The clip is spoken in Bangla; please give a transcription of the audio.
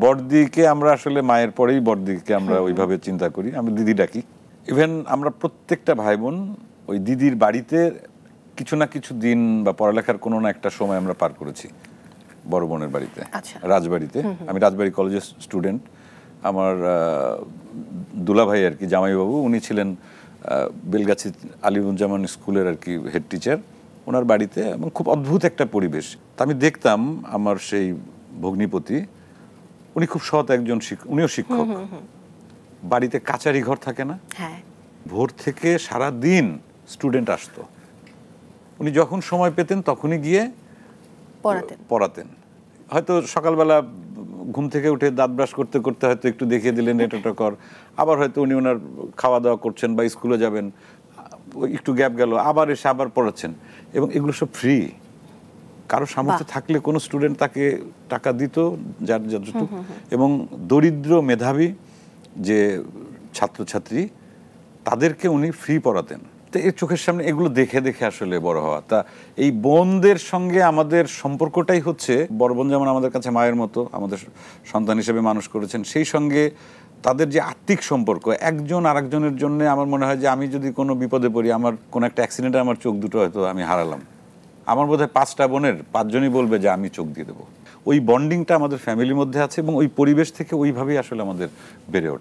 বড়দিকে আমরা আসলে মায়ের পরেই বড়দিকে আমরা ওইভাবে চিন্তা করি, আমি দিদি ডাকি। ইভেন আমরা প্রত্যেকটা ভাই বোন ওই দিদির বাড়িতে কিছু না কিছু দিন বা পড়ালেখার কোনো না একটা সময় আমরা পার করেছি বড় বোনের বাড়িতে, রাজবাড়িতে। আমি রাজবাড়ি কলেজের স্টুডেন্ট। আমার দুলাভাই আর কি, জামাইবাবু, উনি ছিলেন বেলগাছি আলিমুজ্জামান স্কুলের আর কি হেড টিচার, ওনার বাড়িতে। এবং খুব অদ্ভুত একটা পরিবেশ। তা আমি দেখতাম আমার সেই ভগ্নিপতি, উনি খুব সৎ একজন উনিও শিক্ষক। বাড়িতে কাচারি ঘর থাকে না, ভোর থেকে সারা দিন স্টুডেন্ট আসতো, উনি যখন সময় পেতেন তখনই গিয়ে পড়াতেন। হয়তো সকালবেলা ঘুম থেকে উঠে দাঁত ব্রাশ করতে করতে হয়তো একটু দেখিয়ে দিলেন এটা কর, আবার হয়তো উনি ওনার খাওয়া দাওয়া করছেন বা স্কুলে যাবেন, একটু গ্যাপ গেল, আবার এসে আবার পড়াচ্ছেন। এবং এগুলো সব ফ্রি। কারো সামর্থ্য থাকলে কোনো স্টুডেন্ট তাকে টাকা দিত যার যতটুকু, এবং দরিদ্র মেধাবী যে ছাত্রছাত্রী তাদেরকে উনি ফ্রি পড়াতেন। তো এর চোখের সামনে এগুলো দেখে দেখে আসলে বড় হওয়া। তা এই বোনদের সঙ্গে আমাদের সম্পর্কটাই হচ্ছে, বড় বোন যেমন আমাদের কাছে মায়ের মতো, আমাদের সন্তান হিসেবে মানুষ করেছেন, সেই সঙ্গে তাদের যে আত্মিক সম্পর্ক একজন আরেকজনের জন্য। আমার মনে হয় যে আমি যদি কোনো বিপদে পড়ি, আমার কোনো একটা অ্যাক্সিডেন্টে আমার চোখ দুটো হয়তো আমি হারালাম, আমার বোধহয় 5টা বোনের 5 জনই বলবে যে আমি চোখ দিয়ে দেবো। ওই বন্ডিংটা আমাদের ফ্যামিলির মধ্যে আছে এবং ওই পরিবেশ থেকে ওইভাবেই আসলে আমাদের বেড়ে ওঠা।